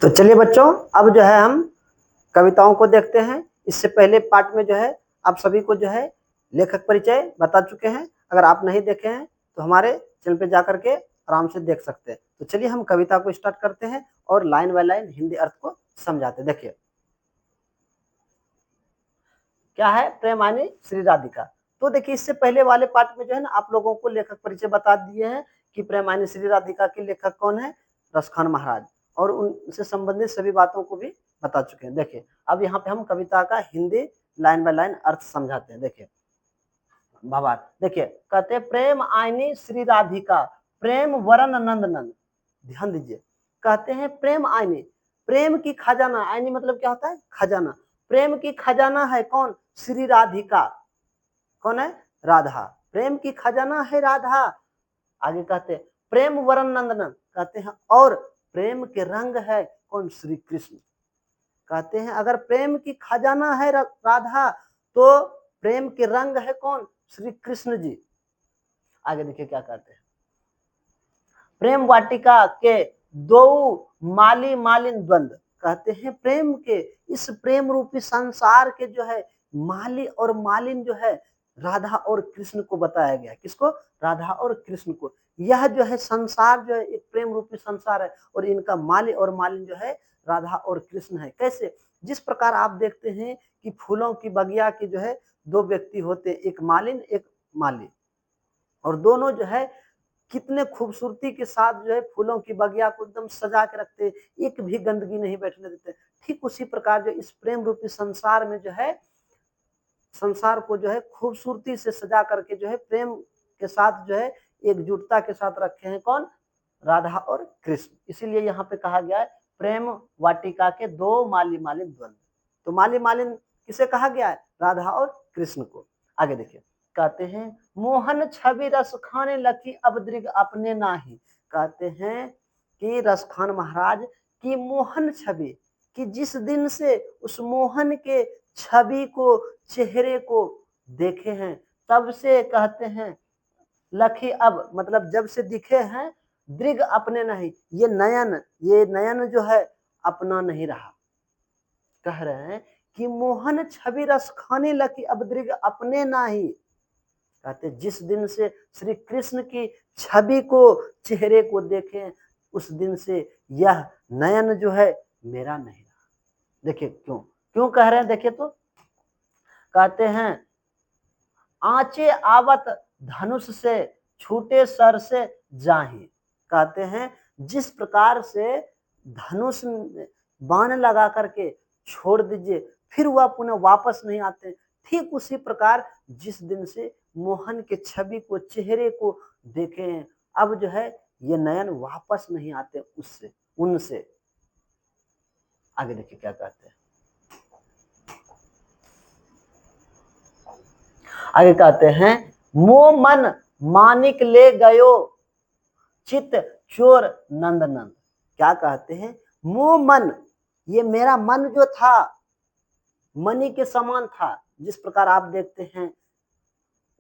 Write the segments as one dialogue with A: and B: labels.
A: तो चलिए बच्चों, अब जो है हम कविताओं को देखते हैं। इससे पहले पार्ट में जो है आप सभी को जो है लेखक परिचय बता चुके हैं। अगर आप नहीं देखे हैं तो हमारे चैनल पे जाकर के आराम से देख सकते हैं। तो चलिए हम कविता को स्टार्ट करते हैं और लाइन बाय लाइन हिंदी अर्थ को समझाते हैं। देखिए क्या है, प्रेमानी श्री राधिका। तो देखिए इससे पहले वाले पार्ट में जो है ना आप लोगों को लेखक परिचय बता दिए हैं कि प्रेमानी श्री राधिका के लेखक कौन है, रसखान महाराज, और उनसे संबंधित सभी बातों को भी बता चुके हैं। देखिए अब यहाँ पे हम कविता का हिंदी लाइन बाय लाइन अर्थ समझाते हैं। देखिए भावार्थ देखिए, कहते प्रेम आईनी श्री राधिका, प्रेम वरन नंद नंद। ध्यान दीजिए, कहते हैं प्रेम आईनी, प्रेम की खजाना, आईनी मतलब क्या होता है, खजाना। प्रेम की खजाना है कौन, श्री राधिका। कौन है, राधा। प्रेम की खजाना है राधा। आगे कहते हैं प्रेम वरन नंदनन, कहते हैं और प्रेम के रंग है कौन, श्री कृष्ण। कहते हैं अगर प्रेम की खजाना है राधा तो प्रेम के रंग है कौन, श्री कृष्ण जी। आगे देखिए क्या कहते हैं, प्रेम वाटिका के दो माली मालिन द्वंद। कहते हैं प्रेम के, इस प्रेम रूपी संसार के जो है माली और मालिन जो है राधा और कृष्ण को बताया गया। किसको, राधा और कृष्ण को। यह जो है संसार जो है एक प्रेम रूपी संसार है और इनका माली और मालिन जो है राधा और कृष्ण है। कैसे, जिस प्रकार आप देखते हैं कि फूलों की बगिया के जो है दो व्यक्ति होते हैं, एक मालिन एक माली, और दोनों जो है कितने खूबसूरती के साथ जो है फूलों की बगिया को एकदम सजा के रखते, एक भी गंदगी नहीं बैठने देते। ठीक उसी प्रकार जो इस प्रेम रूपी संसार में जो है संसार को जो है खूबसूरती से सजा करके जो है प्रेम के साथ जो है एकजुटता के साथ रखे हैं कौन, राधा और कृष्ण। इसीलिए यहाँ पे कहा गया है प्रेम वाटिका के दो माली मालिन द्वंद। तो माली मालिन किसे कहा गया है, राधा और कृष्ण को। आगे देखिए कहते हैं मोहन छवि रस खाने लखी अब दृग अपने नाही। कहते हैं कि रसखान महाराज की मोहन छवि, कि जिस दिन से उस मोहन के छवि को, चेहरे को देखे हैं, तब से कहते हैं लखी अब मतलब जब से दिखे हैं, दृग अपने नहीं, ये नयन जो है अपना नहीं रहा। कह रहे हैं कि मोहन छवि रस खाने लखी अब दृग अपने नाही। कहते जिस दिन से श्री कृष्ण की छवि को, चेहरे को देखे, उस दिन से यह नयन जो है मेरा नहीं रहा। देखिए क्यों क्यों कह रहे हैं, देखिए तो कहते हैं आंचे आवत धनुष से छूटे सर से जाही। कहते हैं जिस प्रकार से धनुष बाण लगा करके छोड़ दीजिए फिर वह पुनः वापस नहीं आते, ठीक उसी प्रकार जिस दिन से मोहन के छवि को, चेहरे को देखे हैं, अब जो है ये नयन वापस नहीं आते उससे, उनसे। आगे देखिए क्या कहते हैं, आगे कहते हैं मो मन मानिक ले गयो चित चोर नंद नंद। क्या कहते हैं, मो मन, ये मेरा मन जो था मणि के समान था। जिस प्रकार आप देखते हैं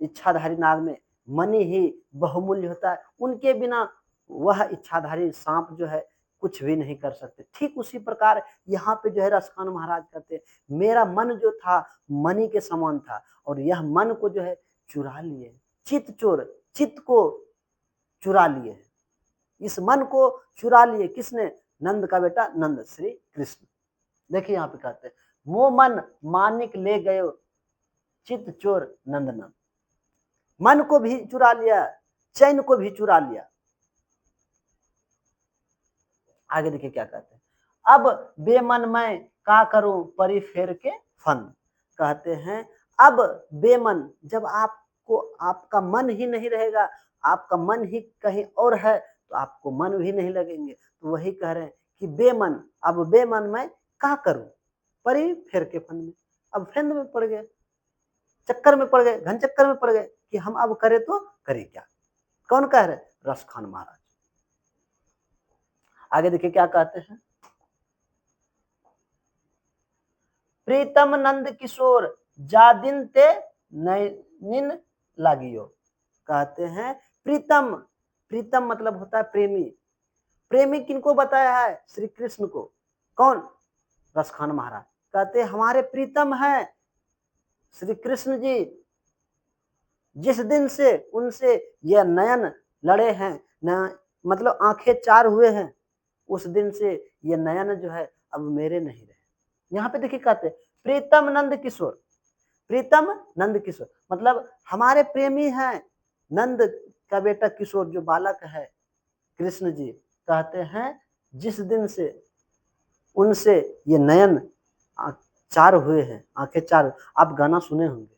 A: इच्छाधारी नाग में मणि ही बहुमूल्य होता है, उनके बिना वह इच्छाधारी सांप जो है कुछ भी नहीं कर सकते। ठीक उसी प्रकार यहाँ पे जो है रसखान महाराज कहते हैं मेरा मन जो था मणि के समान था और यह मन को जो है चुरा लिए, चित चोर, चित्त को चुरा लिए, इस मन को चुरा लिए किसने, नंद का बेटा नंद श्री कृष्ण। देखिए यहाँ पे कहते हैं वो मन मानिक ले गयो चित चोर नंद नंद, मन को भी चुरा लिया, चैन को भी चुरा लिया। आगे देखिए क्या कहते हैं, अब बेमन मैं का करूं परी फेर के फन। कहते हैं अब बेमन, जब आपको आपका मन ही नहीं रहेगा, आपका मन ही कहीं और है तो आपको मन भी नहीं लगेंगे। तो वही कह रहे हैं कि बेमन, अब बेमन मैं का करूं परी फेर के फन में, अब फेंद में पड़ गए, चक्कर में पड़ गए, घन चक्कर में पड़ गए कि हम अब करें तो करें क्या। कौन कह रहे, रसखान महाराज। आगे देखिए क्या कहते हैं, प्रीतम नंद किशोर जादिन ते नैनिन लागियो। कहते हैं प्रीतम, प्रीतम मतलब होता है प्रेमी, प्रेमी किनको बताया है, श्री कृष्ण को। कौन? रसखान महाराज। कहते हमारे प्रीतम हैं श्री कृष्ण जी, जिस दिन से उनसे यह नयन लड़े हैं, न मतलब आंखें चार हुए हैं, उस दिन से ये नयन जो है अब मेरे नहीं रहे। यहाँ पे देखिए कहते प्रीतम नंद किशोर, प्रीतम नंद किशोर मतलब हमारे प्रेमी हैं नंद का बेटा किशोर जो बालक है कृष्ण जी। कहते हैं जिस दिन से उनसे ये नयन चार हुए हैं, आंखें चार। आप गाना सुने होंगे,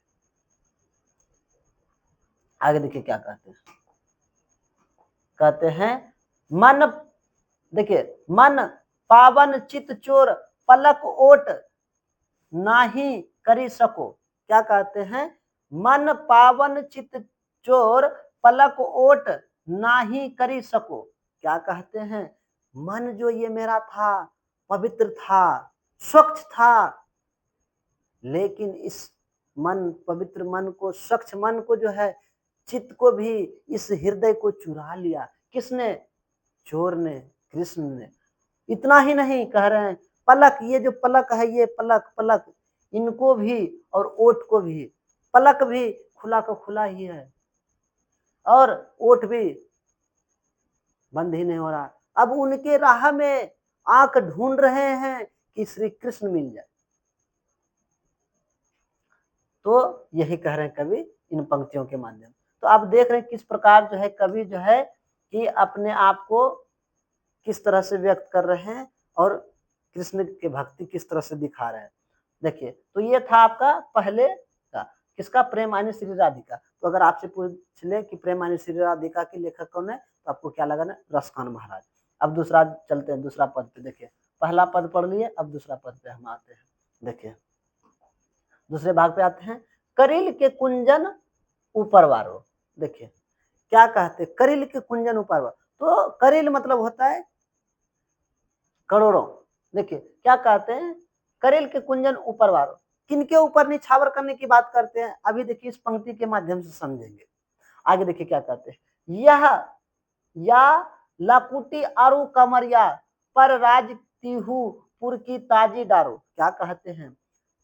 A: आगे देखिए क्या कहते हैं। कहते हैं मन, देखिए मन पावन चित चोर पलक ओट नाही करी सको। क्या कहते हैं? मन पावन चित चोर पलक ओट नाही करी सको। क्या कहते हैं? मन जो ये मेरा था पवित्र था, स्वच्छ था, लेकिन इस मन, पवित्र मन को, स्वच्छ मन को जो है, चित्त को भी, इस हृदय को चुरा लिया। किसने? चोर ने, कृष्ण ने। इतना ही नहीं कह रहे हैं, पलक, ये जो पलक है, ये पलक, पलक इनको भी और ओठ को भी, पलक भी खुला का खुला ही है और ओठ भी बंद ही नहीं हो रहा। अब उनके राह में आंख ढूंढ रहे हैं कि श्री कृष्ण मिल जाए। तो यही कह रहे हैं कवि इन पंक्तियों के माध्यम। तो आप देख रहे हैं किस प्रकार जो है कवि जो है कि अपने आप को किस तरह से व्यक्त कर रहे हैं और कृष्ण के भक्ति किस तरह से दिखा रहे हैं। देखिए, तो ये था आपका पहले का किसका? प्रेमानी श्री राधिका। तो अगर आपसे पूछ ले कि प्रेमानी श्री राधिका के लेखक कौन है, तो आपको क्या लगा ना? रसखान महाराज। अब दूसरा चलते हैं, दूसरा पद पे। देखिए, पहला पद पढ़ लिए, अब दूसरा पद पे हम आते हैं। देखिए, दूसरे भाग पे आते हैं। करिल के कुंजन ऊपर वारो। देखिए क्या कहते, करिल के कुंजन ऊपर वारो। तो करिल मतलब होता है करोड़ों। देखिए क्या कहते हैं, करेल के कुंजन ऊपर वारो, किनके ऊपर निछावर करने की बात करते हैं, अभी देखिए इस पंक्ति के माध्यम से समझेंगे। आगे देखिए क्या कहते हैं, यह या लाकुटी आरु कमरिया पर राज तिहु पुर की ताजी डारो। क्या कहते हैं,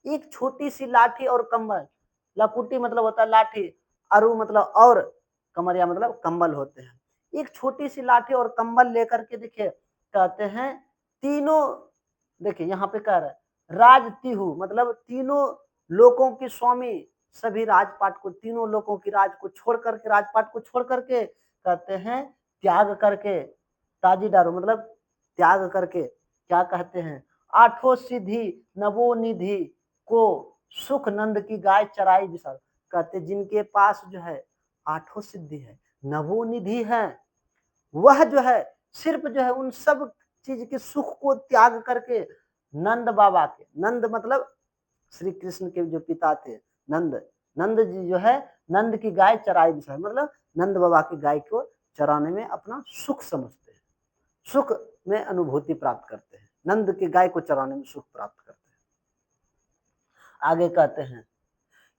A: एक छोटी सी लाठी और कंबल, लकुटी मतलब होता है लाठी, अरु मतलब और, कमरिया मतलब कंबल होते हैं। एक छोटी सी लाठी और कंबल लेकर के देखिए कहते हैं तीनों, देखिए यहाँ पे कह रहा है राज तिहु मतलब तीनों लोगों की स्वामी, सभी राजपाट को, तीनों लोगों की राज को छोड़ करके, राजपाट को छोड़ करके कहते हैं त्याग करके, ताजी डारो मतलब त्याग करके, क्या कहते हैं, आठों सिद्धि नवो निधि को सुख नंद की गाय चराई विशाल। कहते जिनके पास जो है आठों सिद्धि है, नवो निधि है, वह जो है सिर्फ जो है उन सब चीज के सुख को त्याग करके नंद बाबा के, नंद मतलब श्री कृष्ण के जो पिता थे नंद, नंद जी जो है नंद की गाय चराई विषय मतलब नंद बाबा की गाय को चराने में अपना सुख समझते हैं, सुख में अनुभूति प्राप्त करते हैं, नंद की गाय को चराने में सुख प्राप्त करते हैं। आगे कहते हैं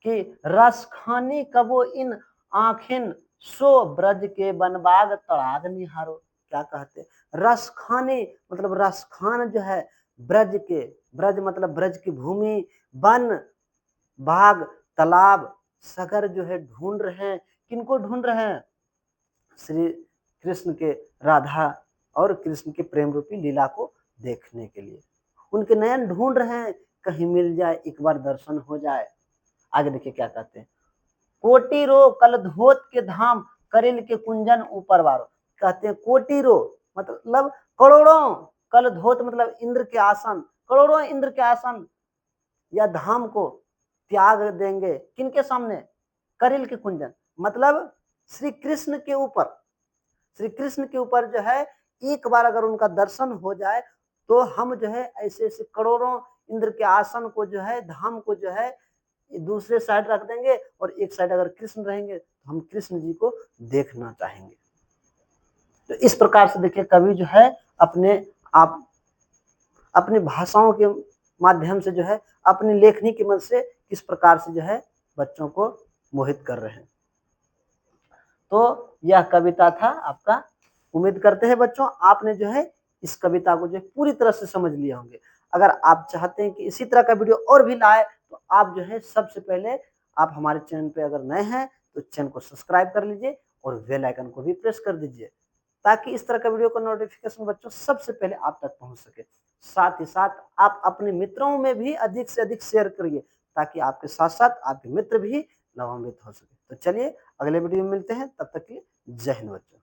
A: कि रसखानी कबो इन आंखें सो ब्रज के बनबाग तड़ाग निहारो। क्या कहते, रसखानी मतलब रसखान जो है ब्रज के, ब्रज मतलब ब्रज की भूमि, वन बाग तालाब सगर जो है ढूंढ रहे हैं। किनको ढूंढ रहे हैं? श्री कृष्ण के, राधा और कृष्ण के प्रेम रूपी लीला को देखने के लिए उनके नयन ढूंढ रहे हैं, कहीं मिल जाए, एक बार दर्शन हो जाए। आगे देखिए क्या कहते हैं, कोटि रो कल धोत के धाम करेल के कुंजन ऊपर वारो। कहते हैं कोटि रो मतलब करोड़ों, कल धोत मतलब इंद्र के आसन, करोड़ों इंद्र के आसन या धाम को त्याग देंगे किनके सामने? करेल के कुंजन मतलब श्री कृष्ण के ऊपर, श्री कृष्ण के ऊपर जो है एक बार अगर उनका दर्शन हो जाए तो हम जो है ऐसे ऐसे करोड़ों इंद्र के आसन को जो है, धाम को जो है दूसरे साइड रख देंगे और एक साइड अगर कृष्ण रहेंगे तो हम कृष्ण जी को देखना चाहेंगे। तो इस प्रकार से देखिए कवि जो है अपने आप, अपनी भाषाओं के माध्यम से जो है, अपनी लेखनी की मदद से किस प्रकार से जो है बच्चों को मोहित कर रहे हैं। तो यह कविता था आपका। उम्मीद करते हैं बच्चों आपने जो है इस कविता को जो है पूरी तरह से समझ लिए होंगे। अगर आप चाहते हैं कि इसी तरह का वीडियो और भी लाए तो आप जो है सबसे पहले आप हमारे चैनल पे अगर नए हैं तो चैनल को सब्सक्राइब कर लीजिए और बेल आइकन को भी प्रेस कर दीजिए, ताकि इस तरह का वीडियो का नोटिफिकेशन बच्चों सबसे पहले आप तक पहुंच सके। साथ ही साथ आप अपने मित्रों में भी अधिक से अधिक शेयर करिए, ताकि आपके साथ साथ आपके मित्र भी लाभान्वित हो सके। तो चलिए अगले वीडियो में मिलते हैं, तब तक के लिए जय हिंद बच्चों।